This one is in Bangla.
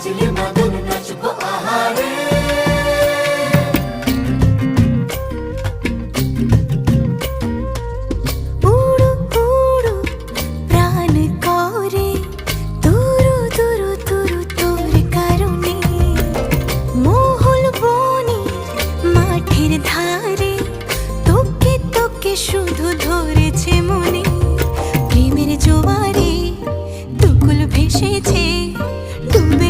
বাজলে মাদল নাচবো আহারে। উড়ু উড়ু প্রাণ করে তুরু তুরু তুরু তোর কারণে, মহল বনে মাঠের ধারে তোকে তোকে শুধু ধরেছে মনে। প্রেমের জোয়ারে দুকুল ভেসেছে ডুবে